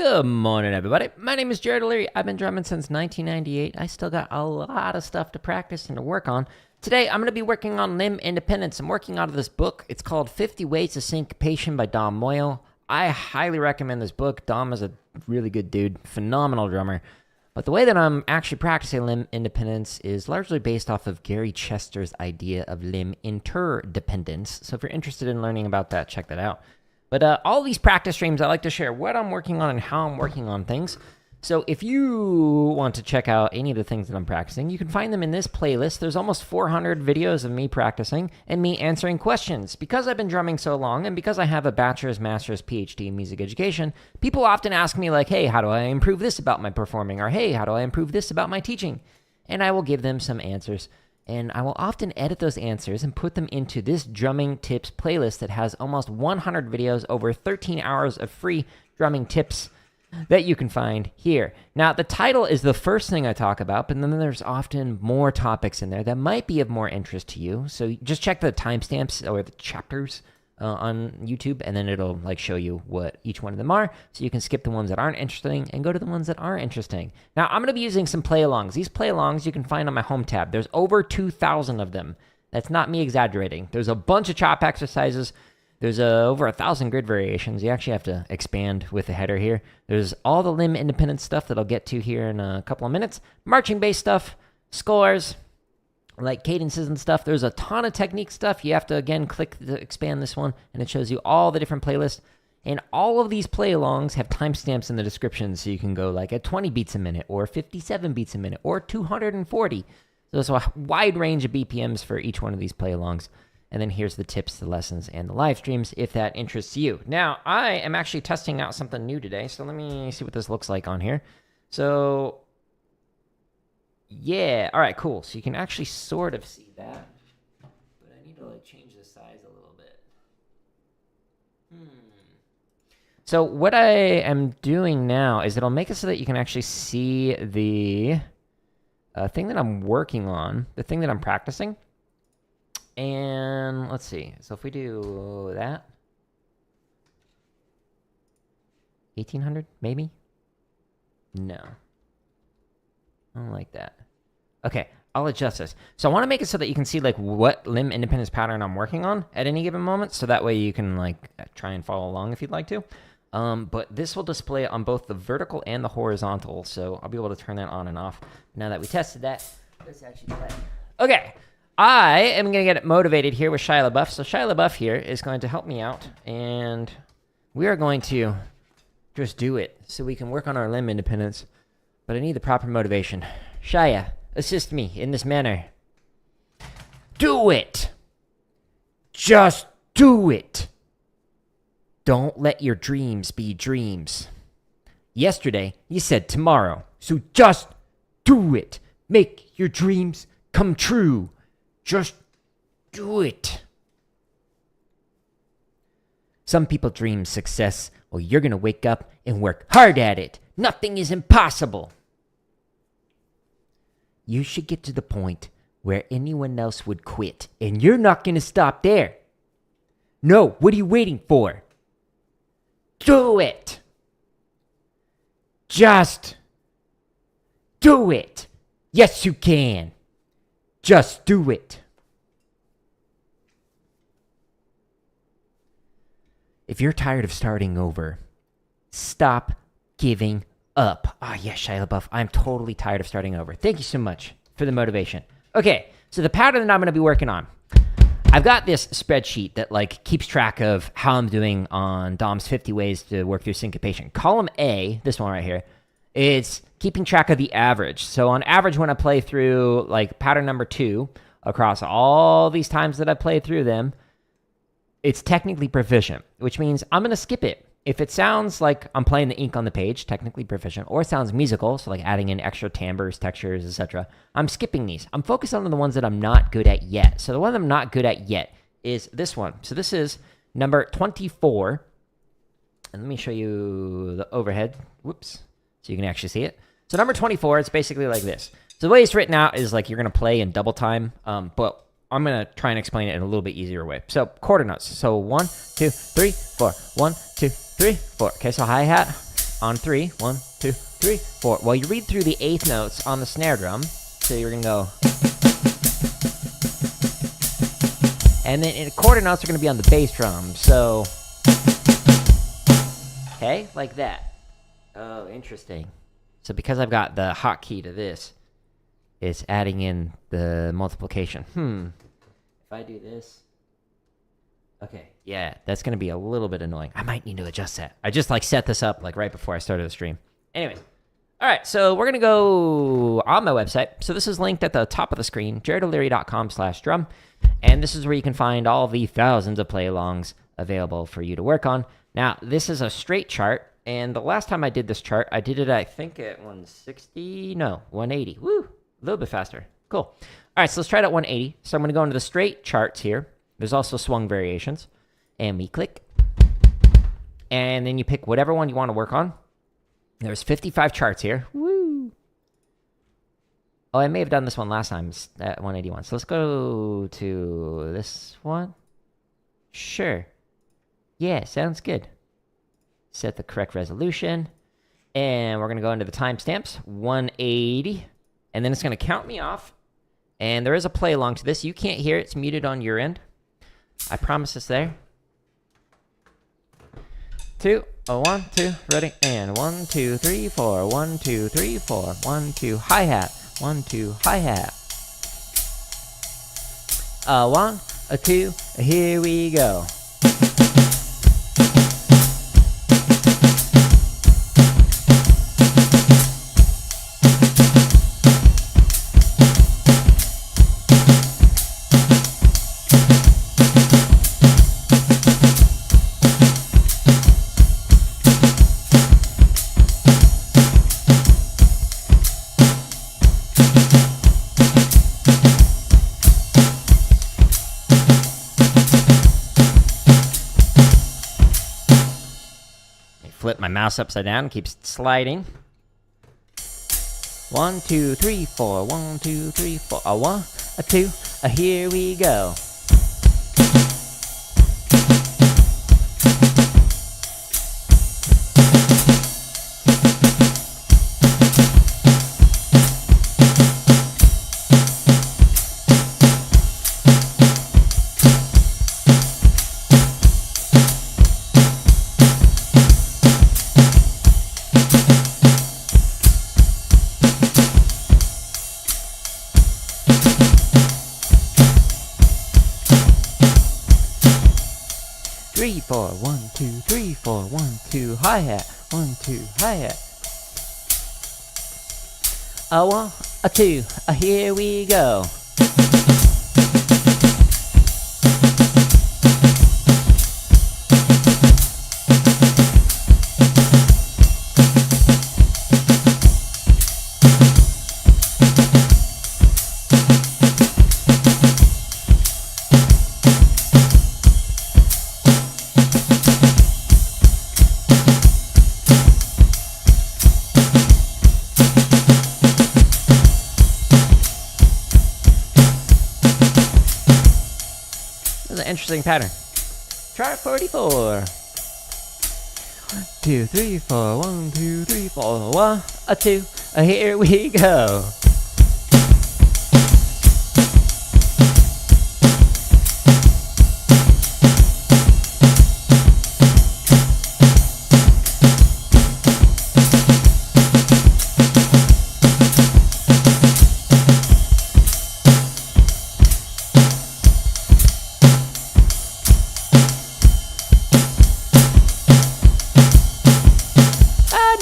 Good morning, everybody. My name is Jared O'Leary. I've been drumming since 1998. I still got a lot of stuff to practice and to work on. Today, I'm going to be working on limb independence. I'm working out of this book. It's called 50 Ways to Syncopation by Dom Moyle. I highly recommend this book. Dom is a really good dude, phenomenal drummer. But the way that I'm actually practicing limb independence is largely based off of Gary Chester's idea of limb interdependence. So if you're interested in learning about that, check that out. But all these practice streams, I like to share what I'm working on and how I'm working on things. So if you want to check out any of the things that I'm practicing, you can find them in this playlist. There's almost 400 videos of me practicing and me answering questions. Because I've been drumming so long and because I have a bachelor's, master's, PhD in music education, people often ask me like, hey, how do I improve this about my performing? Or hey, how do I improve this about my teaching? And I will give them some answers. And I will often edit those answers and put them into this drumming tips playlist that has almost 100 videos, over 13 hours of free drumming tips that you can find here. Now, the title is the first thing I talk about, but then there's often more topics in there that might be of more interest to you. So just check the timestamps or the chapters on YouTube, and then it'll like show you what each one of them are. So you can skip the ones that aren't interesting and go to the ones that are interesting. Now, I'm going to be using some play-alongs. These play-alongs you can find on my home tab. There's over 2,000 of them. That's not me exaggerating. There's a bunch of chop exercises. There's over 1,000 grid variations. You actually have to expand with the header here. There's all the limb independent stuff that I'll get to here in a couple of minutes. Marching bass stuff, scores, like cadences and stuff. There's a ton of technique stuff. You have to, again, click to expand this one, and it shows you all the different playlists. And all of these play-alongs have timestamps in the description, so you can go like at 20 beats a minute, or 57 beats a minute, or 240. So there's a wide range of BPMs for each one of these play-alongs. And then here's the tips, the lessons, and the live streams if that interests you. Now, I am actually testing out something new today, so let me see what this looks like on here. So, yeah, all right, cool. So you can actually sort of see that, but I need to like change the size a little bit. So what I am doing now is it'll make it so that you can actually see the thing that I'm working on, the thing that I'm practicing. And let's see. So if we do that, 1800 maybe? No. I don't like that. Okay, I'll adjust this. So I want to make it so that you can see like what limb independence pattern I'm working on at any given moment. So that way you can like try and follow along if you'd like to. But this will display on both the vertical and the horizontal. So I'll be able to turn that on and off. Now that we tested that, let's actually try it. Okay. I am going to get motivated here with Shia LaBeouf. So Shia LaBeouf here is going to help me out, and we are going to just do it so we can work on our limb independence. But I need the proper motivation. Shia, assist me in this manner. Do it! Just do it! Don't let your dreams be dreams. Yesterday, you said tomorrow, so just do it. Make your dreams come true. Just do it. Some people dream success. Well, you're going to wake up and work hard at it. Nothing is impossible. You should get to the point where anyone else would quit, and you're not going to stop there. No, what are you waiting for? Do it. Just do it. Yes, you can. Just do it. If you're tired of starting over, stop giving up. Ah, yes, Shia LaBeouf. I'm totally tired of starting over. Thank you so much for the motivation. Okay, so the pattern that I'm going to be working on. I've got this spreadsheet that like keeps track of how I'm doing on Dom's 50 ways to work through syncopation. Column A, this one right here, is keeping track of the average. So on average, when I play through like pattern number 2 across all these times that I play through them, it's technically proficient, which means I'm going to skip it. If it sounds like I'm playing the ink on the page, technically proficient, or it sounds musical, so like adding in extra timbres, textures, etc., I'm skipping these. I'm focused on the ones that I'm not good at yet. So the one I'm not good at yet is this one. So this is number 24. And let me show you the overhead. Whoops. So you can actually see it. So number 24, it's basically like this. So the way it's written out is like you're going to play in double time, but I'm going to try and explain it in a little bit easier way. So quarter notes. So 1, 2, 3, 4. 1, 2, 3, 4. Okay, so hi-hat. on 3. 1, 2, 3, 4. Well, you read through the eighth notes on the snare drum. So you're going to go. And then quarter notes are going to be on the bass drum. So, okay, like that. Oh, interesting. So because I've got the hotkey to this, it's adding in the multiplication. If I do this. Okay, yeah, that's going to be a little bit annoying. I might need to adjust that. I just set this up right before I started the stream. Anyways. All right, so we're going to go on my website. So this is linked at the top of the screen, jaredoleary.com/drum. And this is where you can find all the thousands of play-alongs available for you to work on. Now, this is a straight chart. And the last time I did this chart, I did it, I think, at 160. No, 180. Woo, a little bit faster. Cool. All right, so let's try it at 180. So I'm going to go into the straight charts here. There's also swung variations. And we click. And then you pick whatever one you want to work on. There's 55 charts here. Woo! Oh, I may have done this one last time at 181. So let's go to this one. Sure. Yeah, sounds good. Set the correct resolution. And we're going to go into the timestamps. 180. And then it's going to count me off. And there is a play along to this. You can't hear it. It's muted on your end. I promise it's there. 2, 1, 2, ready, and 1, 2, 3, 4, 1, 2, 3, 4, 1, 2, hi-hat, 1, 2, hi-hat. 1, 2, here we go. Flip my mouse upside down, keeps sliding. 1, 2, 3, 4, 1, 2, 3, 4, 1, 2, here we go. Three, 4, 1, 2, 3, 4, 1, 2, hi-hat, 1, 2, hi-hat. 1, 2, here we go. Interesting pattern. Chart 44. 1, 2, 3, 4, 1, 2, 3, 4, 1, 2, here we go.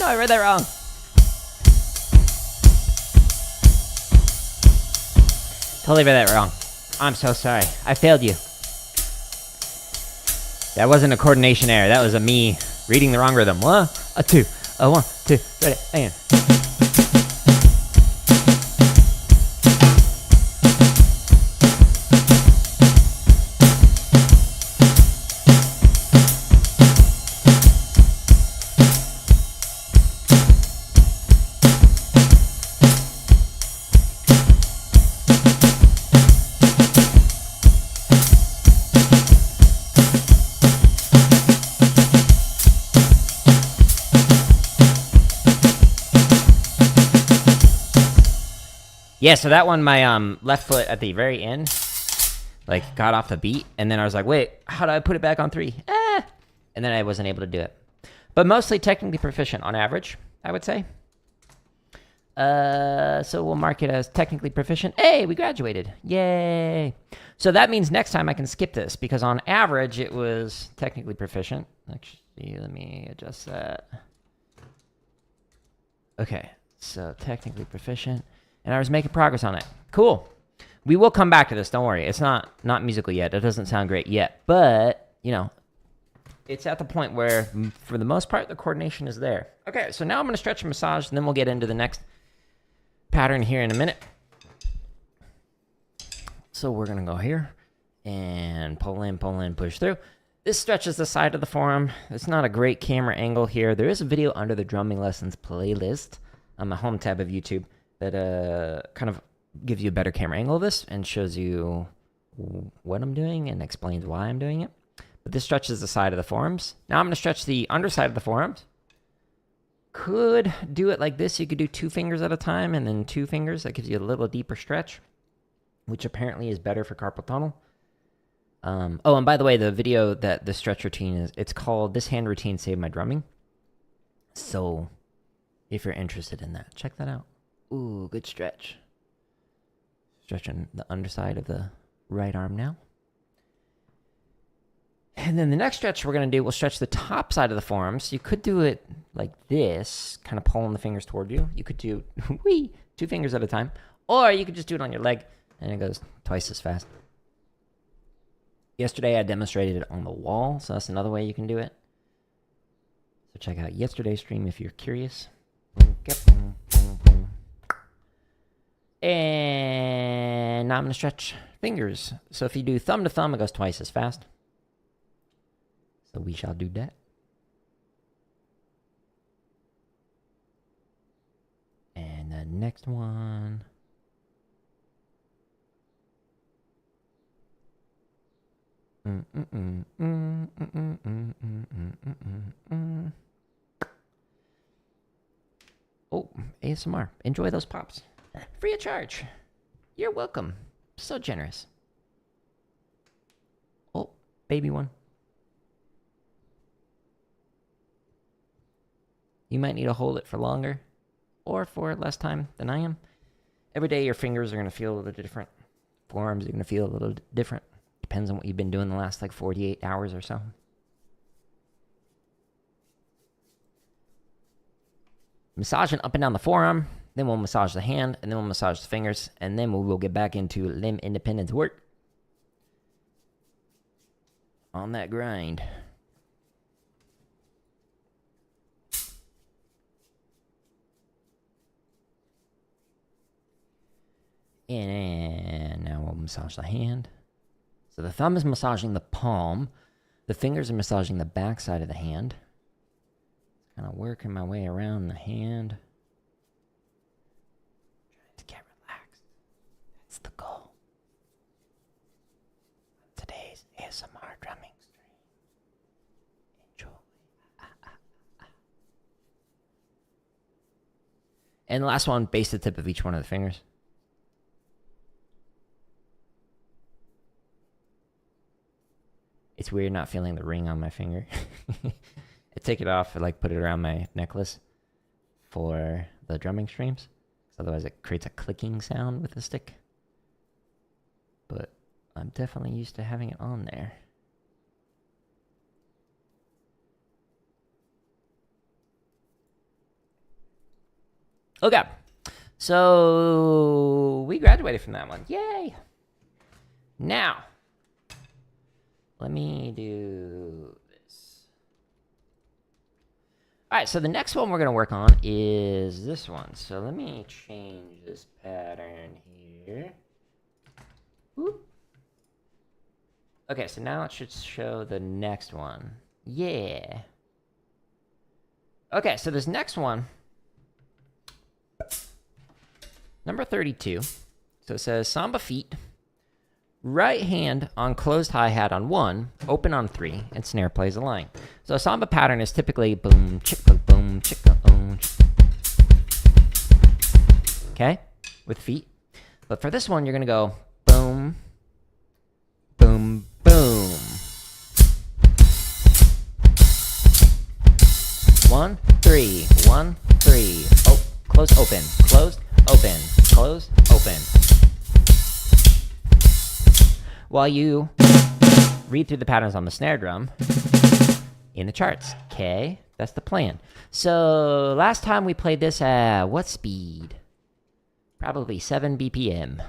I read that wrong. Totally read that wrong. I'm so sorry. I failed you. That wasn't a coordination error. That was me reading the wrong rhythm. 1, 2, 1, 2, ready, and. Yeah, so that one, my left foot at the very end, like, got off the beat, and then I was like, wait, how do I put it back on 3? And then I wasn't able to do it. But mostly technically proficient on average, I would say. So we'll mark it as technically proficient. Hey, we graduated. Yay. So that means next time I can skip this, because on average it was technically proficient. Actually, let me adjust that. Okay, so technically proficient. And I was making progress on it. Cool. We will come back to this, don't worry. It's not musical yet. It doesn't sound great yet. But, you know, it's at the point where, for the most part, the coordination is there. Okay, so now I'm going to stretch and massage, and then we'll get into the next pattern here in a minute. So we're going to go here and pull in, push through. This stretches the side of the forearm. It's not a great camera angle here. There is a video under the drumming lessons playlist on the home tab of YouTube that kind of gives you a better camera angle of this and shows you what I'm doing and explains why I'm doing it. But this stretches the side of the forearms. Now I'm going to stretch the underside of the forearms. Could do it like this. You could do 2 fingers at a time and then 2 fingers. That gives you a little deeper stretch, which apparently is better for carpal tunnel. Oh, and by the way, the video that the stretch routine is, it's called This Hand Routine Saved My Drumming. So if you're interested in that, check that out. Ooh, good stretch. Stretching the underside of the right arm now. And then the next stretch we're going to do, we'll stretch the top side of the forearms. You could do it like this, kind of pulling the fingers toward you. You could do 2 fingers at a time. Or you could just do it on your leg, and it goes twice as fast. Yesterday I demonstrated it on the wall, so that's another way you can do it. So check out yesterday's stream if you're curious. And now I'm going to stretch fingers. So if you do thumb to thumb, it goes twice as fast. So we shall do that. And the next one. Oh, ASMR. Enjoy those pops. Free of charge. You're welcome. So generous. Oh, baby one. You might need to hold it for longer or for less time than I am. Every day your fingers are going to feel a little different. Forearms are going to feel a little different. Depends on what you've been doing the last like 48 hours or so. Massaging up and down the forearm. Then we'll massage the hand, and then we'll massage the fingers, and then we'll get back into limb independence work. On that grind. And now we'll massage the hand. So the thumb is massaging the palm. The fingers are massaging the back side of the hand. Kind of working my way around the hand. Trying to get relaxed. That's the goal. Today's ASMR drumming stream. Enjoy. And the last one, base the tip of each one of the fingers. It's weird not feeling the ring on my finger. I take it off and like put it around my necklace for the drumming streams. Otherwise it creates a clicking sound with the stick. But I'm definitely used to having it on there. Okay. So we graduated from that one. Yay! Now, let me do this. All right, so the next one we're going to work on is this one. So let me change this pattern here. Whoop. Okay, so now it should show the next one. Yeah. Okay, so this next one, number 32. So it says Samba feet. Right hand on closed hi-hat on 1, open on 3, and snare plays a line. So a samba pattern is typically boom, chicka, boom, chicka, boom. Okay? With feet. But for this one, you're gonna go boom, boom, boom. 1, 3, 1, 3. Oh, close, open, closed, open, closed, open. While you read through the patterns on the snare drum in the charts. Okay, that's the plan. So last time we played this at what speed? Probably 7 BPM.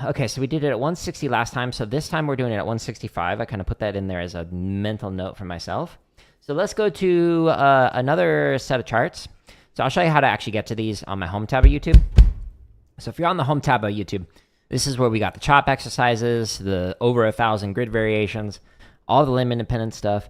Okay, so we did it at 160 last time, so this time we're doing it at 165. I kind of put that in there as a mental note for myself. So let's go to another set of charts. So I'll show you how to actually get to these on my home tab of YouTube. So if you're on the home tab of YouTube, this is where we got the chop exercises, the over 1,000 grid variations, all the limb independent stuff,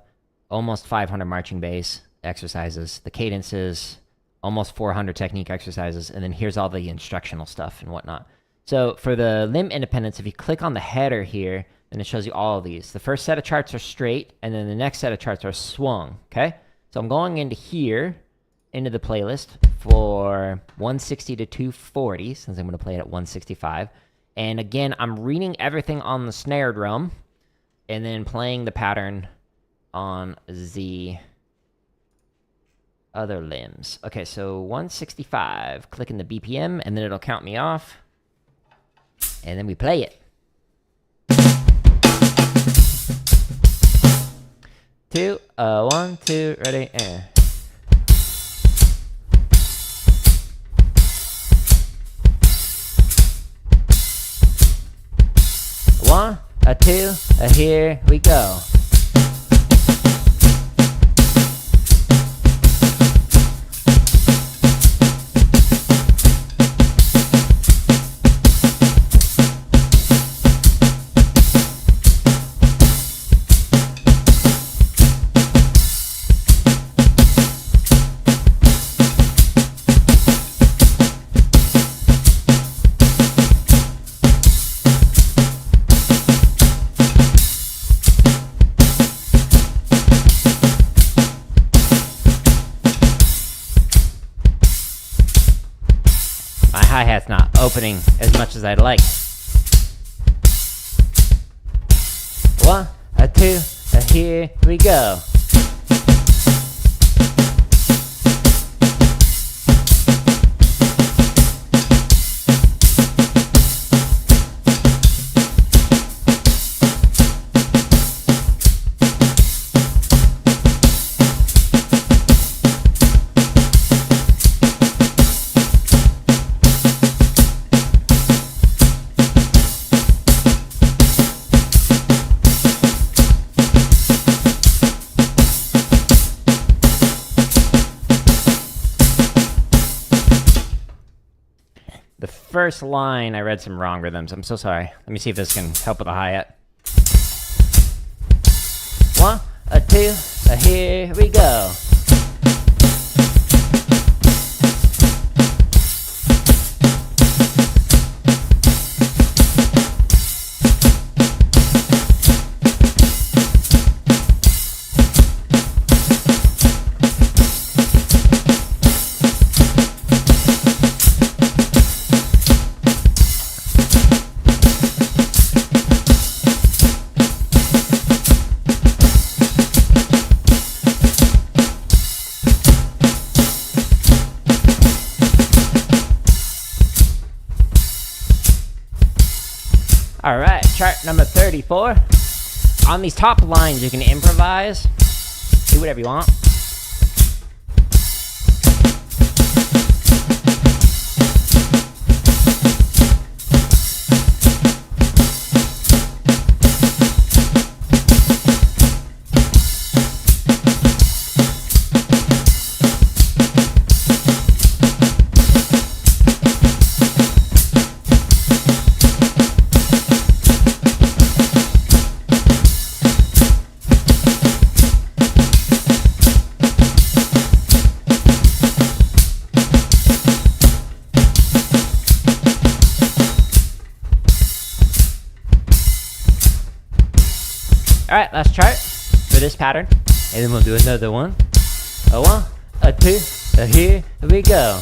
almost 500 marching bass exercises, the cadences, almost 400 technique exercises, and then here's all the instructional stuff and whatnot. So for the limb independence, if you click on the header here, then it shows you all of these. The first set of charts are straight, and then the next set of charts are swung, okay? So I'm going into here, into the playlist for 160 to 240, since I'm going to play it at 165. And again, I'm reading everything on the snare drum, and then playing the pattern on the other limbs. Okay, so 165, clicking the BPM, and then it'll count me off, and then we play it. 2, 1, 2, ready, and 1, 2, here we go. Hi-hat's not opening as much as I'd like. 1, 2, here we go. The first line, I read some wrong rhythms. I'm so sorry. Let me see if this can help with the hi-hat. 1, 2, here we go. All right, chart number 34. On these top lines, you can improvise. Do whatever you want. All right, last chart for this pattern, and then we'll do another one. 1, 2, Here we go.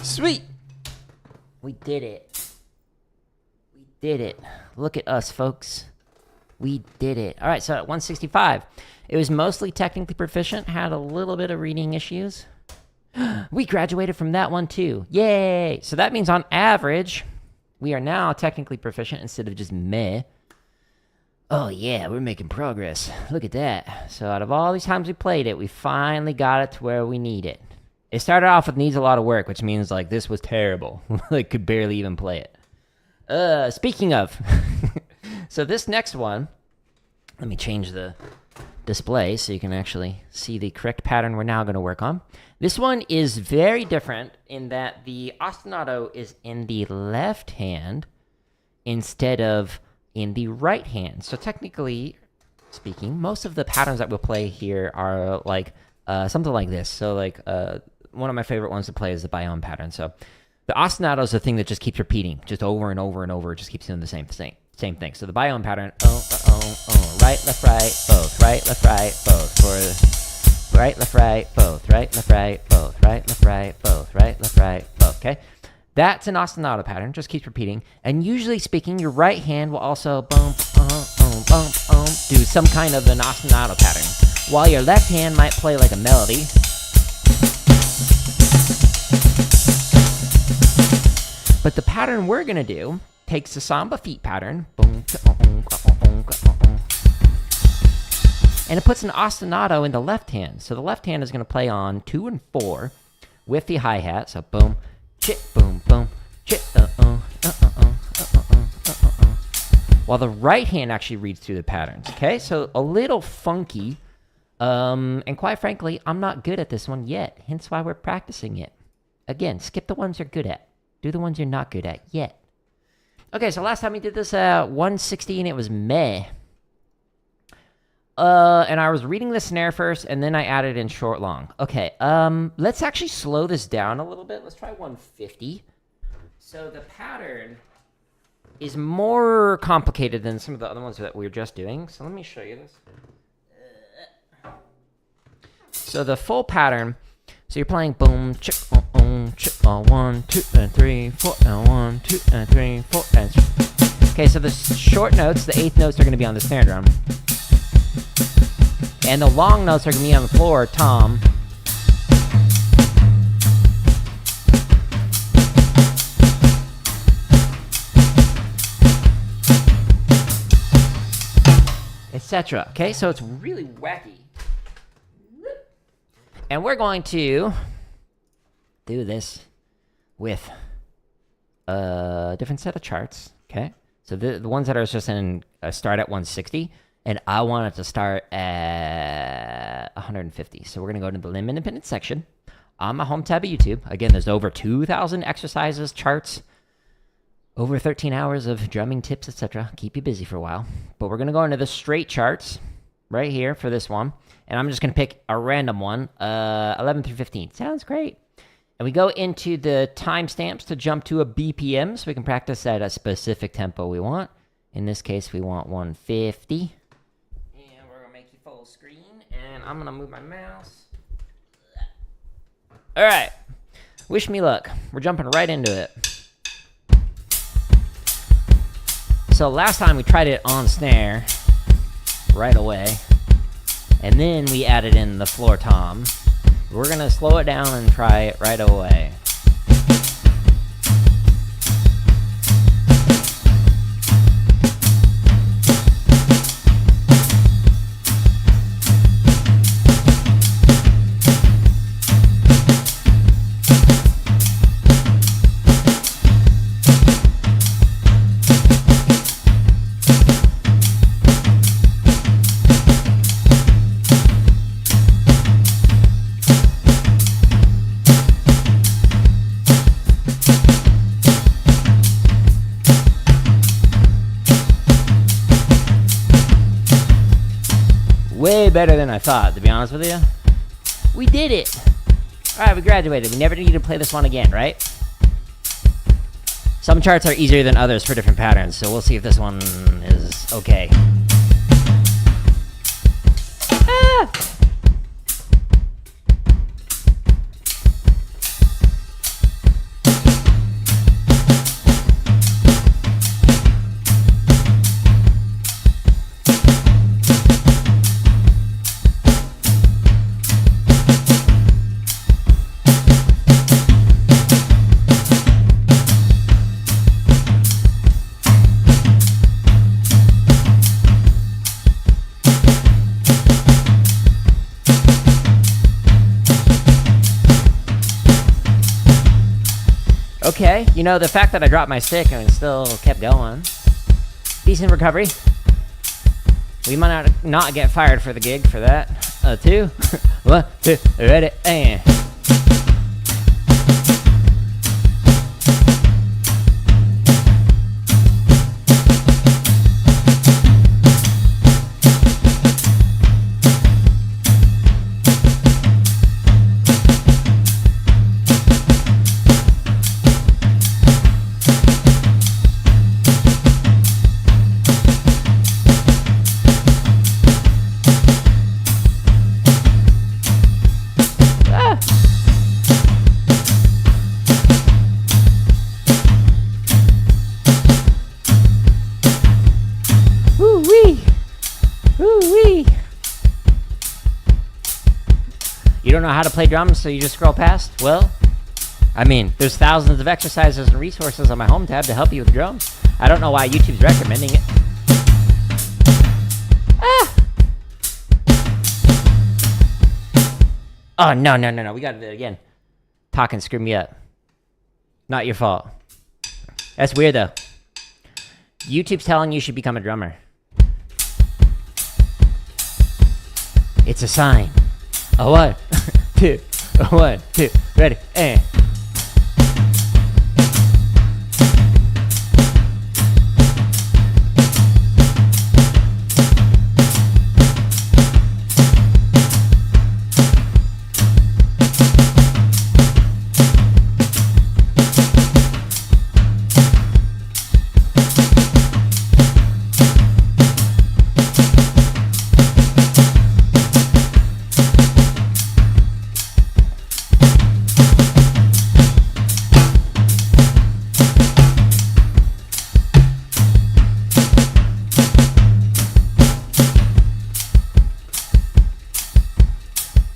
Sweet! We did it. We did it. Look at us, folks. We did it. All right, so at 165, it was mostly technically proficient, had a little bit of reading issues. We graduated from that one too. Yay! So that means on average, we are now technically proficient instead of just meh. Oh yeah, we're making progress. Look at that. So out of all these times we played it, we finally got it to where we need it. It started off with needs a lot of work, which means, like, this was terrible. Like, could barely even play it. Speaking of, so this next one, let me change the display so you can actually see the correct pattern we're now going to work on. This one is very different in that the ostinato is in the left hand instead of in the right hand. So technically speaking, most of the patterns that we'll play here are, like, something like this. So, like, one of my favorite ones to play is the biome pattern. So the ostinato is the thing that just keeps repeating, just over and over and over. It just keeps doing the same thing. So the biome pattern, right, left, right, both, right, left, right, both. For right, left, right, both, right, left, right, both, right, left, right, both, right, left, right, both. Okay, that's an ostinato pattern. Just keeps repeating. And usually speaking, your right hand will also do some kind of an ostinato pattern, while your left hand might play like a melody. But the pattern we're going to do takes the Samba feet pattern, and it puts an ostinato in the left hand. So the left hand is going to play on 2 and 4 with the hi-hat. So boom, chit, boom, boom, chit, while the right hand actually reads through the patterns. Okay, so a little funky. And quite frankly, I'm not good at this one yet, hence why we're practicing it. Again, skip the ones you're good at. Do the ones you're not good at yet. Okay, so last time we did this at 160 and it was meh. And I was reading the snare first and then I added in short long. Okay, let's actually slow this down a little bit. Let's try 150. So the pattern is more complicated than some of the other ones that we were just doing. So let me show you this. So the full pattern, so you're playing boom, chip, 1, 2, and 3, 4, and 1, 2, and 3, 4, and 3. Okay, so the short notes, the 8th notes are going to be on the snare drum. And the long notes are going to be on the floor, tom. Etc. Okay, so it's really wacky. And we're going to do this with a different set of charts, okay? So the ones that are just in start at 160, and I want it to start at 150. So we're going to go to the limb independent section on my home tab of YouTube. Again, there's over 2,000 exercises, charts, over 13 hours of drumming tips, etc. Keep you busy for a while. But we're going to go into the straight charts right here for this one. And I'm just going to pick a random one, 11 through 15. Sounds great. And we go into the timestamps to jump to a BPM so we can practice at a specific tempo we want. In this case, we want 150. And we're going to make you full screen. And I'm going to move my mouse. All right. Wish me luck. We're jumping right into it. So last time we tried it on snare right away. And then we added in the floor tom. We're going to slow it down and try it right away. way better than I thought, to be honest with you. We did it! Alright, we graduated. We never need to play this one again, right? Some charts are easier than others for different patterns, so we'll see if this one is okay. Ah! Okay, you know, the fact that I dropped my stick and still kept going. Decent recovery. We might not get fired for the gig for that. 2, 1, 2, ready, and... You don't know how to play drums, so you just scroll past? Well, I mean, there's thousands of exercises and resources on my home tab to help you with drums. I don't know why YouTube's recommending it. Ah! Oh, no. We gotta do it again. Talking screwed me up. Not your fault. That's weird, though. YouTube's telling you should become a drummer. It's a sign. A 1, 2, 1, 2, ready, and...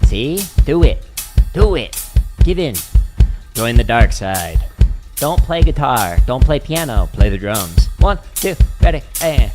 See? Do it. Do it. Give in. Join the dark side. Don't play guitar. Don't play piano. Play the drums. 1, 2, ready, and...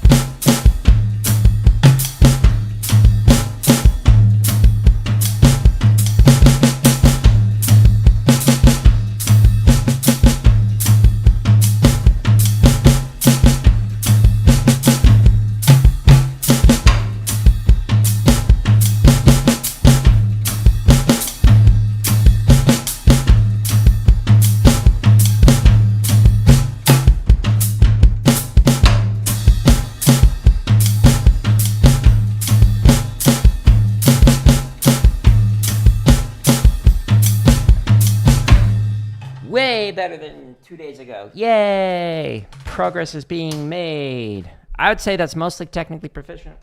Way better than 2 days ago. Yay! Progress is being made. I would say that's mostly technically proficient.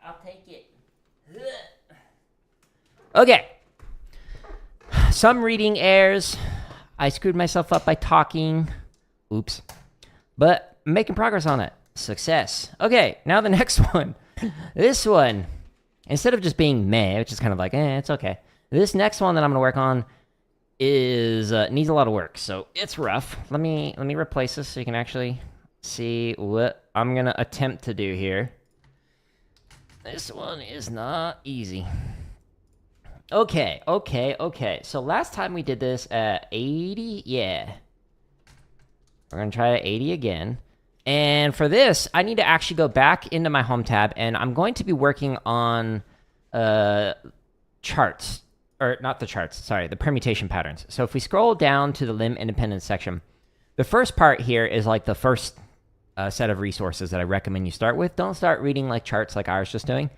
I'll take it. Okay. Some reading errors. I screwed myself up by talking. Oops. But I'm making progress on it. Success. Okay, now the next one. This one, instead of just being meh, which is kind of like, it's okay. This next one that I'm going to work on is needs a lot of work, so it's rough. Let me replace this so you can actually see what I'm gonna attempt to do here. This one is not easy. Okay. So last time we did this at 80, yeah. We're gonna try at 80 again. And for this, I need to actually go back into my home tab, and I'm going to be working on charts. Or not the charts, sorry, the permutation patterns. So if we scroll down to the limb independence section, the first part here is like the first set of resources that I recommend you start with. Don't start reading like charts like I was just doing.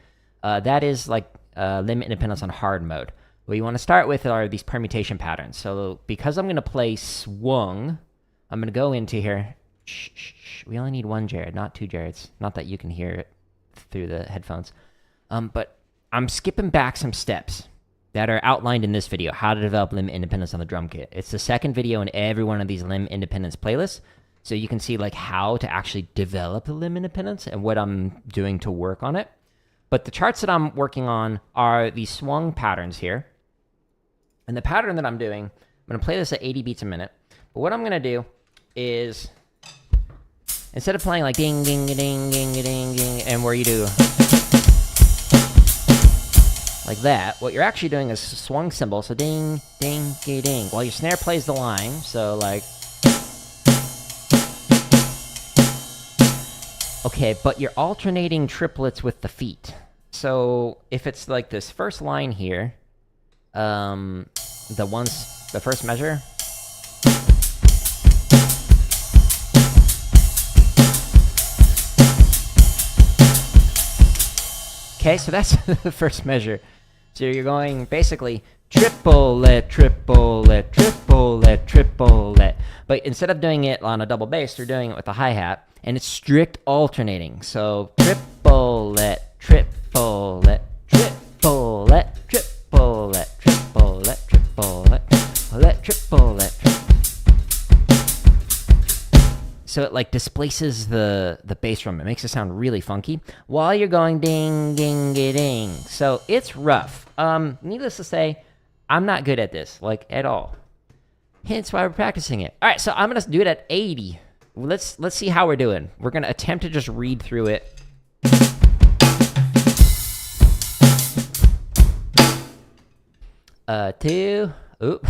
that is like limb independence on hard mode. What you want to start with are these permutation patterns. So because I'm going to play swung, I'm going to go into here. Shh, shh, shh. We only need one Jared, not two Jareds. Not that you can hear it through the headphones. But I'm skipping back some steps that are outlined in this video, how to develop limb independence on the drum kit. It's the second video in every one of these limb independence playlists. So you can see like how to actually develop a limb independence and what I'm doing to work on it. But the charts that I'm working on are these swung patterns here. And the pattern that I'm doing, I'm going to play this at 80 beats a minute. But what I'm going to do is, instead of playing like ding, ding, ding, ding, ding, ding, and where you do like that, what you're actually doing is swung cymbal. So ding, ding, ding, ding, while your snare plays the line. So like, okay, but you're alternating triplets with the feet. So if it's like this first line here, the first measure. Okay, so that's the first measure. So you're going basically triplet, triplet, triplet, triplet. But instead of doing it on a double bass, you're doing it with a hi-hat, and it's strict alternating. So triplet, triplet, triplet, triplet, triplet, triplet, triplet. So it like displaces the bass drum. It makes it sound really funky while you're going ding, ding, ding. So it's rough. Needless to say, I'm not good at this, like at all. Hence why we're practicing it. All right, so I'm gonna do it at 80. Let's see how we're doing. We're gonna attempt to just read through it. Two, oop,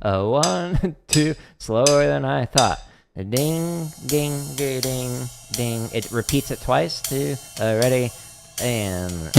1, 2, slower than I thought. Ding, ding, ding, ding, ding. It repeats it twice. 2, ready, and...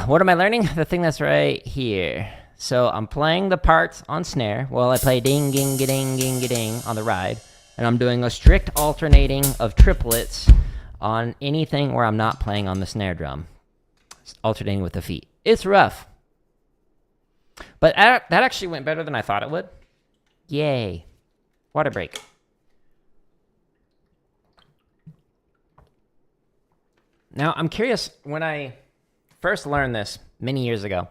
What am I learning? The thing that's right here. So I'm playing the parts on snare while I play ding, ding, ding, ding, ding on the ride. And I'm doing a strict alternating of triplets on anything where I'm not playing on the snare drum. Alternating with the feet. It's rough. But that actually went better than I thought it would. Yay. Water break. Now, I'm curious, when I first learned this many years ago,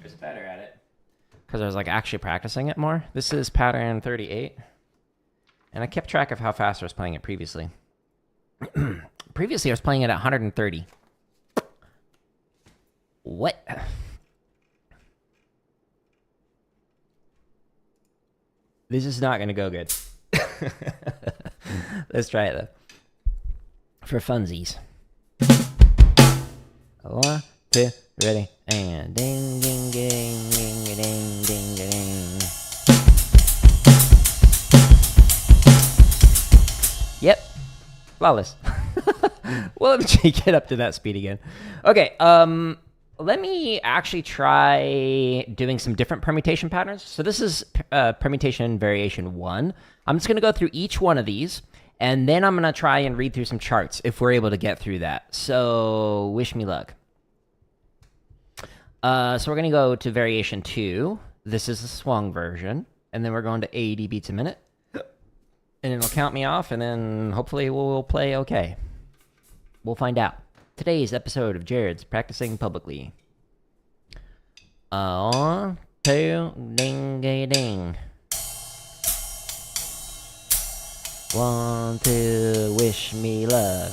I was better at it because I was like actually practicing it more. This is pattern 38, and I kept track of how fast I was playing it previously. Previously, I was playing it at 130. What? This is not going to go good. Let's try it, though. For funsies. 1, 2, ready, and ding, ding, ding, ding, ding, ding, ding. Yep, flawless. Well, let me get up to that speed again. Okay, let me actually try doing some different permutation patterns. So this is permutation variation 1. I'm just going to go through each one of these, And then I'm going to try and read through some charts if we're able to get through that. So wish me luck. So we're going to go to variation 2. This is the swung version. And then we're going to 80 beats a minute. And it'll count me off, and then hopefully we'll play okay. We'll find out. Today's episode of Jared's Practicing Publicly. 1, 2, ding-a-ding. 1, 2, wish me luck.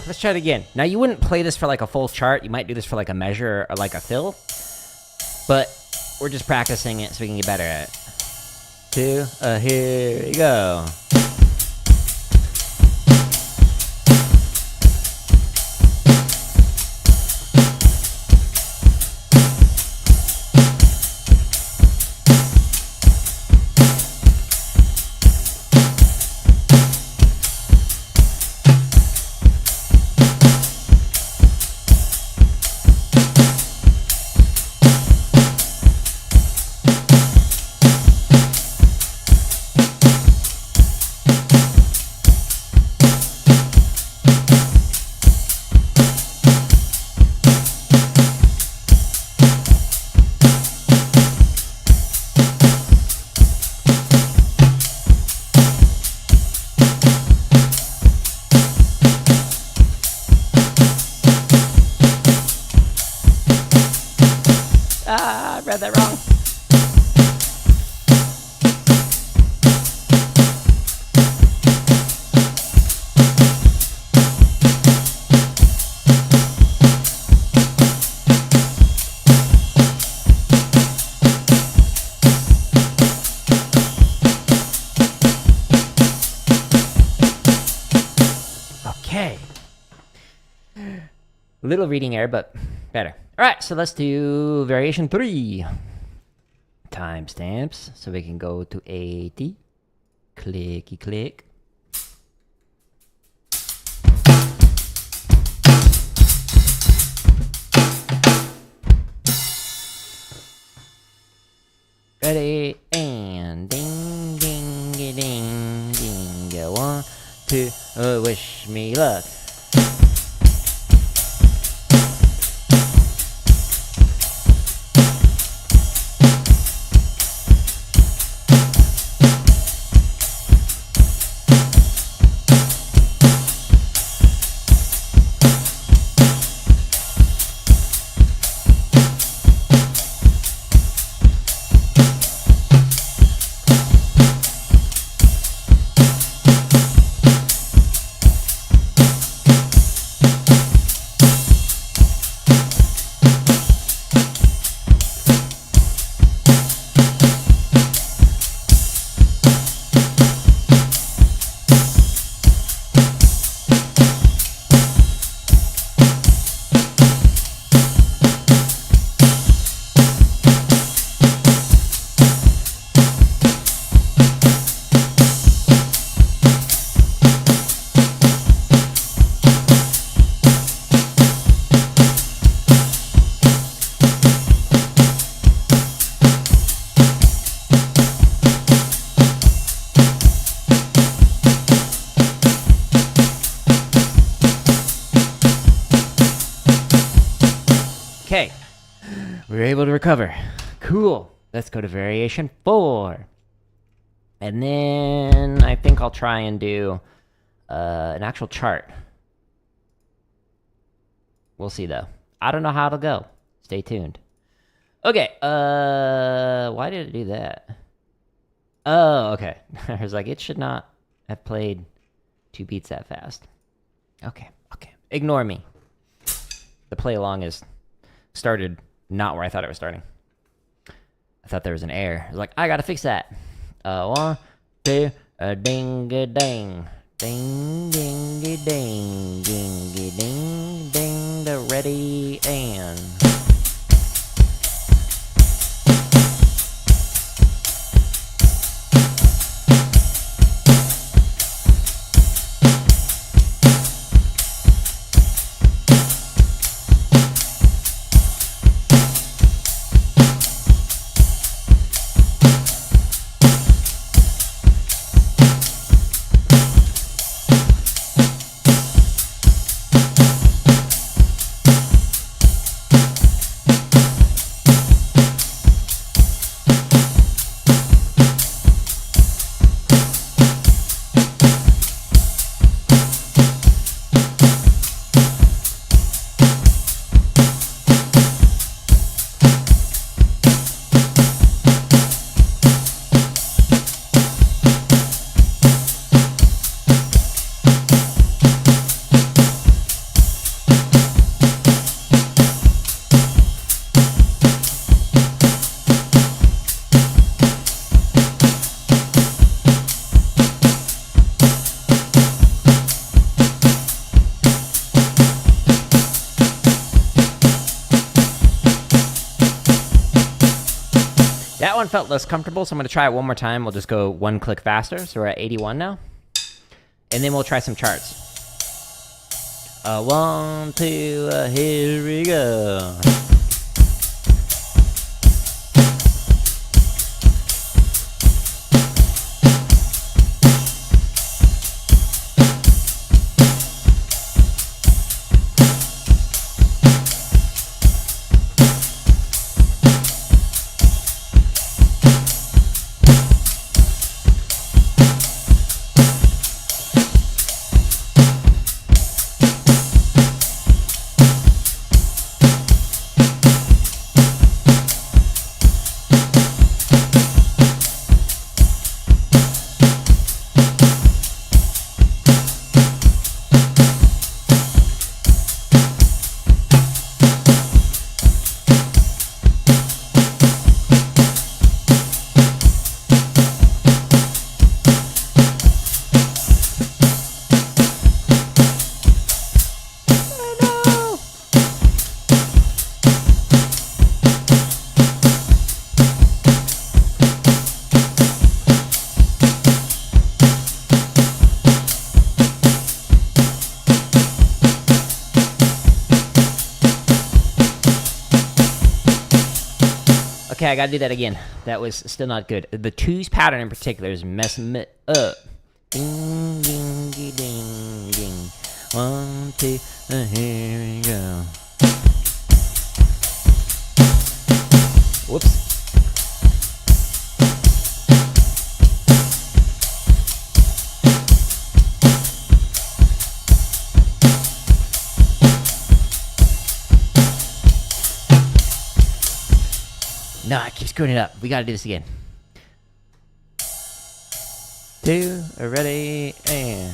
Let's try it again. Now, you wouldn't play this for like a full chart. You might do this for like a measure or like a fill. But we're just practicing it so we can get better at it. 2, here we go. I read that wrong. Okay. Little reading error, but better. All right, so let's do variation 3. Timestamps, so we can go to 80. Clicky click. Ready, and ding, ding, ding, ding, 1, 2, wish me luck. We were able to recover. Cool. Let's go to variation 4. And then I think I'll try and do an actual chart. We'll see, though. I don't know how it'll go. Stay tuned. Okay, why did it do that? Oh, okay. I was like, it should not have played 2 beats that fast. Okay. Ignore me. The play along is started not where I thought it was starting. I thought there was an error. I was like, I gotta fix that. 1, 2, ding-a-ding. Ding, ding-a-ding, ding-a-ding, ding, the ready, and... That one felt less comfortable, so I'm going to try it one more time. We'll just go 1 click faster, so we're at 81 now. And then we'll try some charts. 1, 2, here we go. Okay, I gotta do that again. That was still not good. The twos pattern in particular is messing me up. Ding, ding, ding, ding, ding. 1, 2, here we go. Whoops. No, I keep screwing it up. We gotta do this again. 2, ready, and...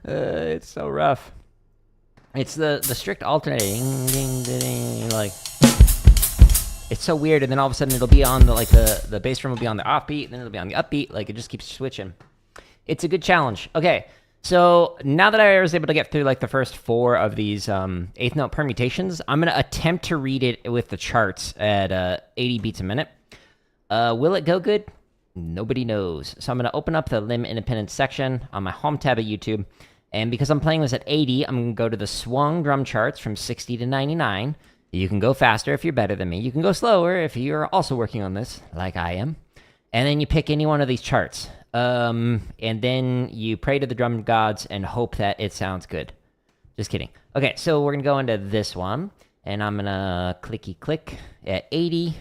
It's so rough. It's the strict alternating, ding, ding, ding, like it's so weird. And then all of a sudden it'll be on the bass drum will be on the offbeat, and then it'll be on the upbeat. Like it just keeps switching. It's a good challenge. Okay, so now that I was able to get through like the first 4 of these eighth note permutations, I'm gonna attempt to read it with the charts at 80 beats a minute. Will it go good? Nobody knows. So I'm gonna open up the limb independence section on my home tab of YouTube, and because I'm playing this at 80, I'm gonna go to the Swung drum charts from 60 to 99. You can go faster if you're better than me. You can go slower if you're also working on this, like I am. And then you pick any one of these charts. And then you pray to the drum gods and hope that it sounds good. Just kidding. Okay, so we're gonna go into this one, and I'm gonna clicky click at 80.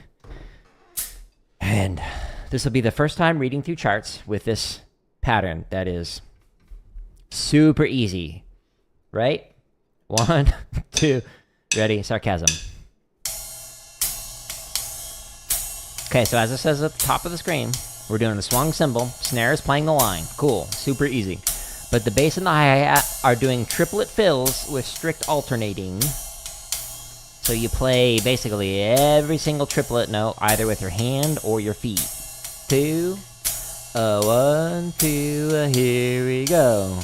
And this will be the first time reading through charts with this pattern that is super easy. Right? 1, 2, ready, sarcasm. Okay, so as it says at the top of the screen, we're doing the swung cymbal, snare is playing the line. Cool, super easy. But the bass and the hi-hat are doing triplet fills with strict alternating. So you play basically every single triplet note either with your hand or your feet. 2, 1, 2, here we go.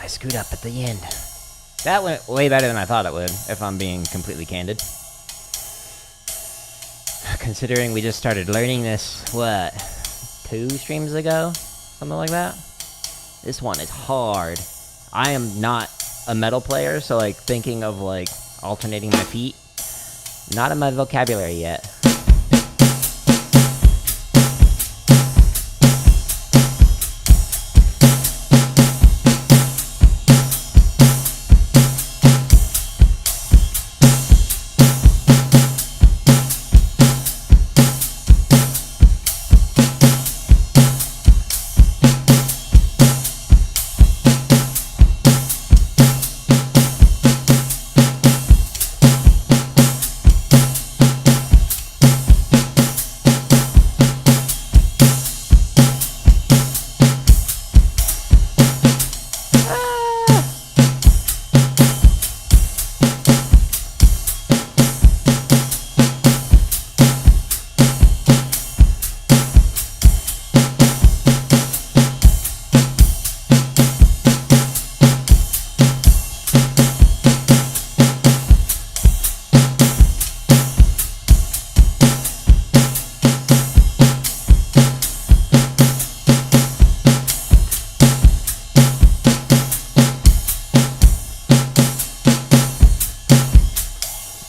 Screwed up at the end. That went way better than I thought it would, if I'm being completely candid. Considering we just started learning this, what, 2 streams ago? Something like that? This one is hard. I am not a metal player, so like thinking of like alternating my feet, not in my vocabulary yet.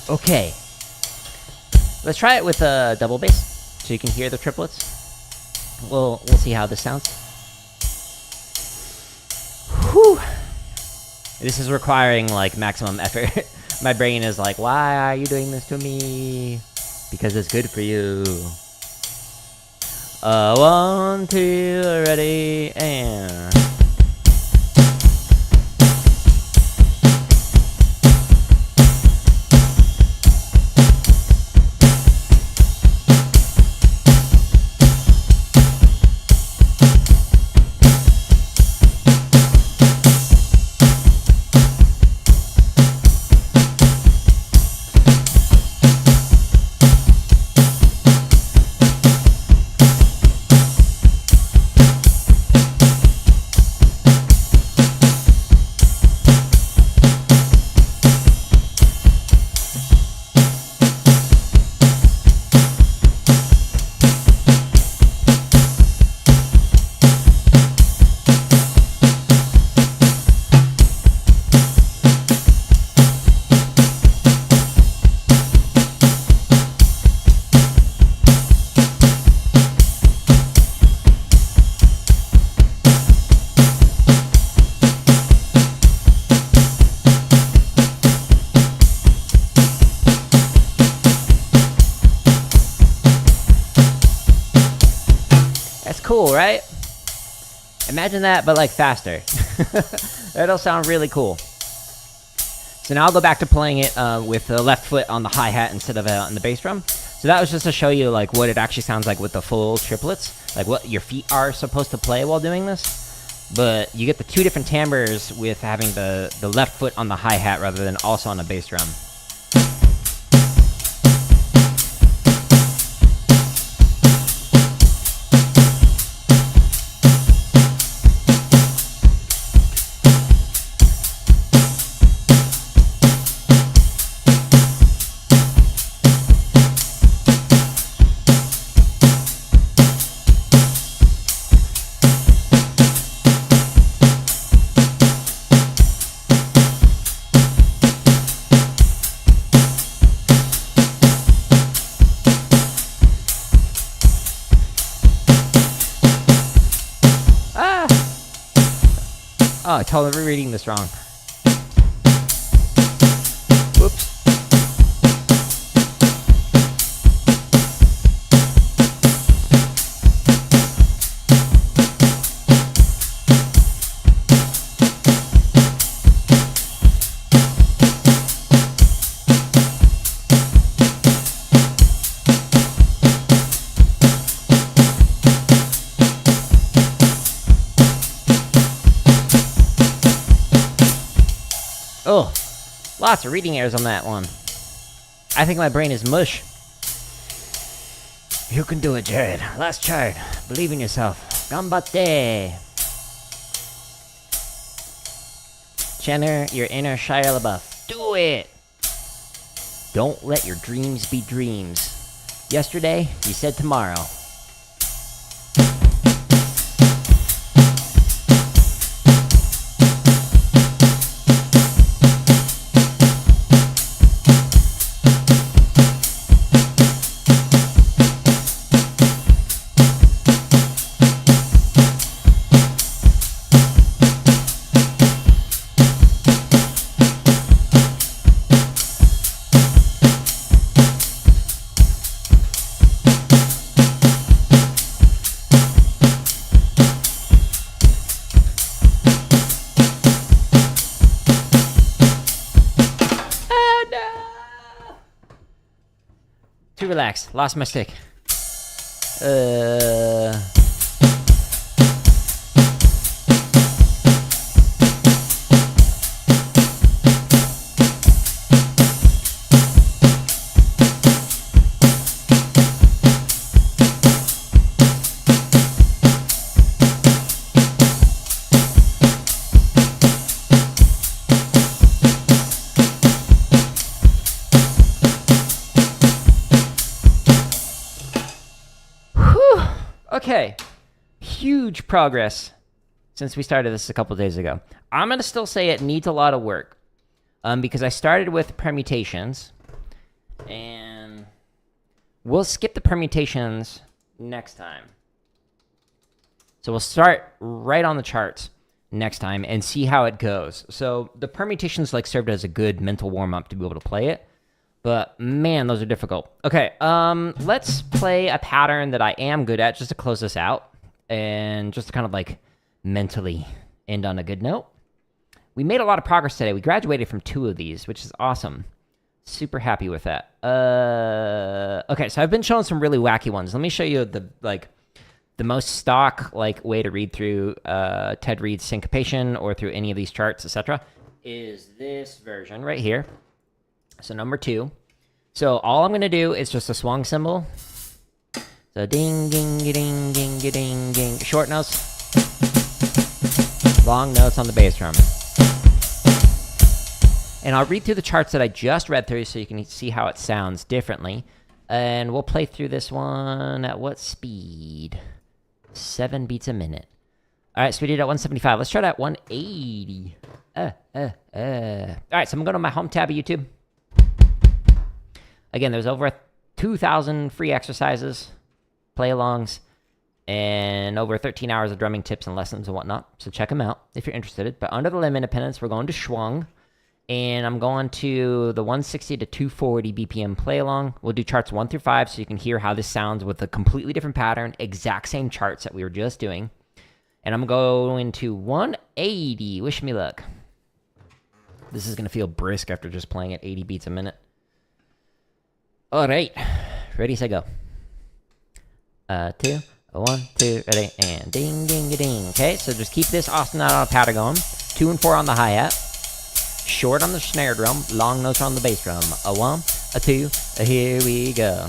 Okay, let's try it with a double bass, so you can hear the triplets. We'll see how this sounds. Whew. This is requiring like maximum effort. My brain is like, why are you doing this to me? Because it's good for you. 1, 2, ready, and... cool, right? Imagine that, but like faster. That'll sound really cool. So now I'll go back to playing it with the left foot on the hi-hat instead of on the bass drum. So that was just to show you like what it actually sounds like with the full triplets, like what your feet are supposed to play while doing this. But you get the two different timbres with having the left foot on the hi-hat rather than also on the bass drum. Oh, I'm totally reading this wrong. Whoops. Oh, lots of reading errors on that one. I think my brain is mush. You can do it, Jared. Last chart. Believe in yourself. Gambate. Channel your inner Shia LaBeouf. Do it! Don't let your dreams be dreams. Yesterday, you said tomorrow. Too relaxed. Lost my stick. Okay, huge progress since we started this a couple days ago. I'm going to still say it needs a lot of work because I started with permutations, and we'll skip the permutations next time. So we'll start right on the charts next time and see how it goes. So the permutations like served as a good mental warm-up to be able to play it. But, man, those are difficult. Okay, let's play a pattern that I am good at just to close this out. And just to kind of, like, mentally end on a good note. We made a lot of progress today. We graduated from 2 of these, which is awesome. Super happy with that. Okay, so I've been showing some really wacky ones. Let me show you the most stock, way to read through Ted Reed's syncopation or through any of these charts, etc. is this version right here. So number 2. So all I'm going to do is just a swung cymbal. So ding, ding, ding, ding, ding, ding. Short notes. Long notes on the bass drum. And I'll read through the charts that I just read through so you can see how it sounds differently. And we'll play through this one at what speed? 7 beats a minute. All right, so we did it at 175. Let's try it at 180. All right, so I'm going to go to my home tab of YouTube. Again, there's over 2,000 free exercises, play-alongs, and over 13 hours of drumming tips and lessons and whatnot. So check them out if you're interested. But under the limb independence, we're going to Swung. And I'm going to the 160 to 240 BPM play along. We'll do charts 1 through 5 so you can hear how this sounds with a completely different pattern, exact same charts that we were just doing. And I'm going to 180. Wish me luck. This is going to feel brisk after just playing at 80 beats a minute. All right. Ready, set, go. 2, 1, 2, ready, and ding, ding, ding. Okay, so just keep this ostinato pattern going. 2 and 4 on the hi-hat. Short on the snare drum. Long notes on the bass drum. A 1, a 2, here we go.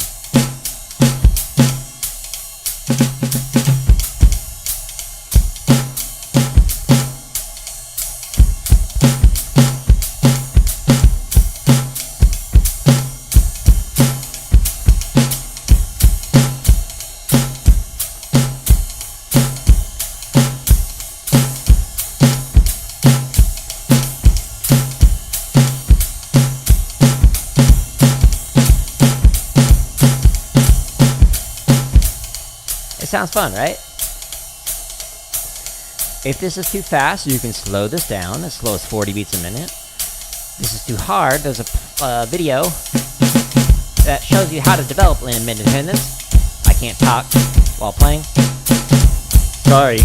Sounds fun, right? If this is too fast, you can slow this down as slow as 40 beats a minute. This is too hard. There's a video that shows you how to develop limb independence. I can't talk while playing. Sorry.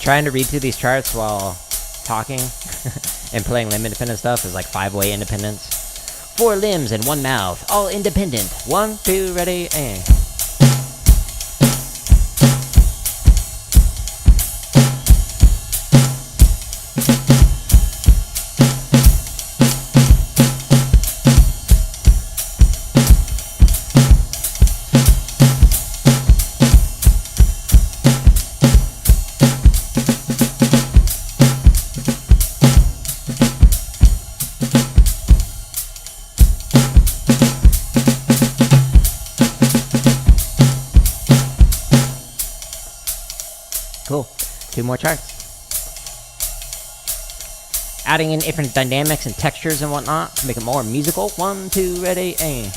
Trying to read through these charts while talking and playing limb independent stuff is like 5-way independence. 4 limbs and 1 mouth, all independent. 1, 2, ready, and... Cool. 2 more charts. Adding in different dynamics and textures and whatnot to make it more musical. 1, 2, ready, and...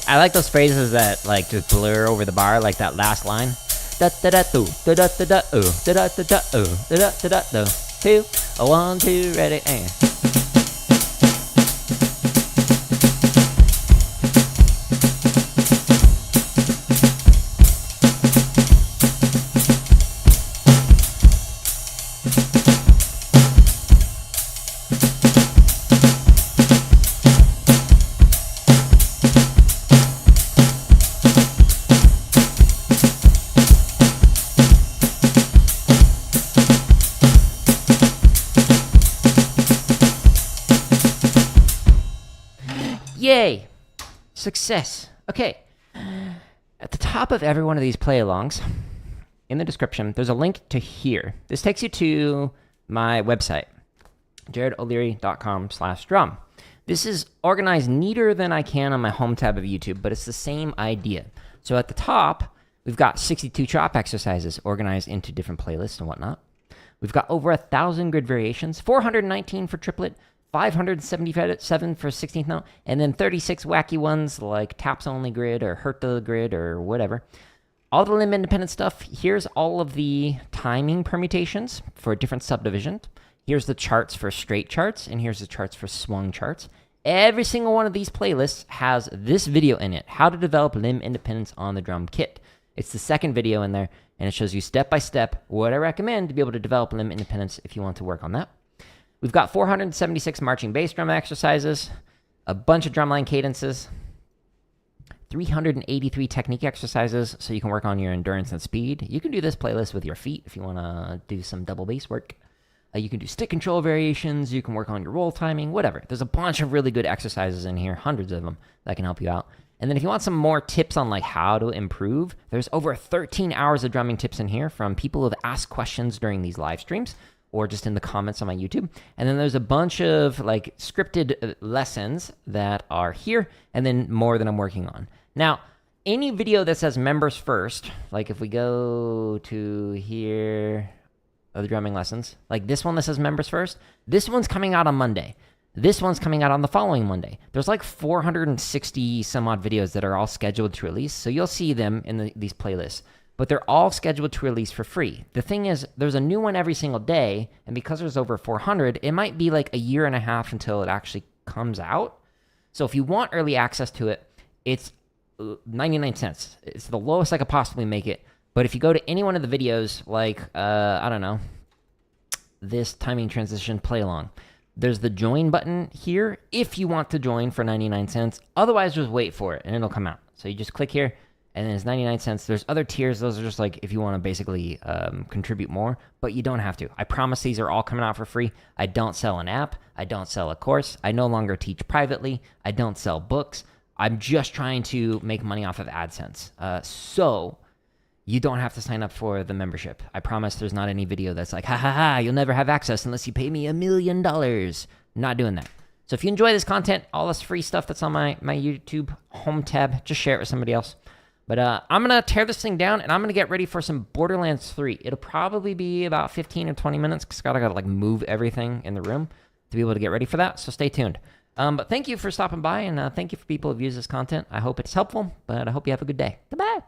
I like those phrases that like just blur over the bar, like that last line. Da da da do, da da da da da da da da da da da da. 2, 1, 2, ready, and. Yay! Success. Okay. At the top of every one of these play-alongs, in the description, there's a link to here. This takes you to my website, jaredoleary.com/drum. This is organized neater than I can on my home tab of YouTube, but it's the same idea. So at the top, we've got 62 chop exercises organized into different playlists and whatnot. We've got over 1,000 grid variations, 419 for triplet, 577 for 16th note, and then 36 wacky ones like taps only grid or hurt the grid or whatever. All the limb independent stuff. Here's all of the timing permutations for different subdivisions. Here's the charts for straight charts, and here's the charts for swung charts. Every single one of these playlists has this video in it, how to develop limb independence on the drum kit. It's the second video in there, and it shows you step by step what I recommend to be able to develop limb independence if you want to work on that. We've got 476 marching bass drum exercises, a bunch of drumline cadences, 383 technique exercises so you can work on your endurance and speed. You can do this playlist with your feet if you want to do some double bass work. You can do stick control variations. You can work on your roll timing, whatever. There's a bunch of really good exercises in here, hundreds of them that can help you out. And then if you want some more tips on like how to improve, there's over 13 hours of drumming tips in here from people who have asked questions during these live streams or just in the comments on my YouTube. And then there's a bunch of like scripted lessons that are here and then more that I'm working on. Now, any video that says members first, like if we go to here, the drumming lessons, like this one that says members first, this one's coming out on Monday. This one's coming out on the following Monday. There's like 460 some odd videos that are all scheduled to release, so you'll see them in these playlists. But they're all scheduled to release for free. The thing is, there's a new one every single day, and because there's over 400, it might be like a year and a half until it actually comes out. So if you want early access to it, it's 99 cents. It's the lowest I could possibly make it. But if you go to any one of the videos, like, I don't know, this timing transition play along, there's the join button here if you want to join for 99 cents. Otherwise, just wait for it and it'll come out. So you just click here and then it's 99 cents. There's other tiers. Those are just like if you want to basically contribute more, but you don't have to. I promise these are all coming out for free. I don't sell an app. I don't sell a course. I no longer teach privately. I don't sell books. I'm just trying to make money off of AdSense. So you don't have to sign up for the membership. I promise there's not any video that's like, ha ha ha, you'll never have access unless you pay me $1 million. Not doing that. So if you enjoy this content, all this free stuff that's on my YouTube home tab, just share it with somebody else. But I'm going to tear this thing down and I'm going to get ready for some Borderlands 3. It'll probably be about 15 or 20 minutes because I got to like move everything in the room to be able to get ready for that. So stay tuned. But thank you for stopping by and thank you for people who've used this content. I hope it's helpful, but I hope you have a good day. Goodbye.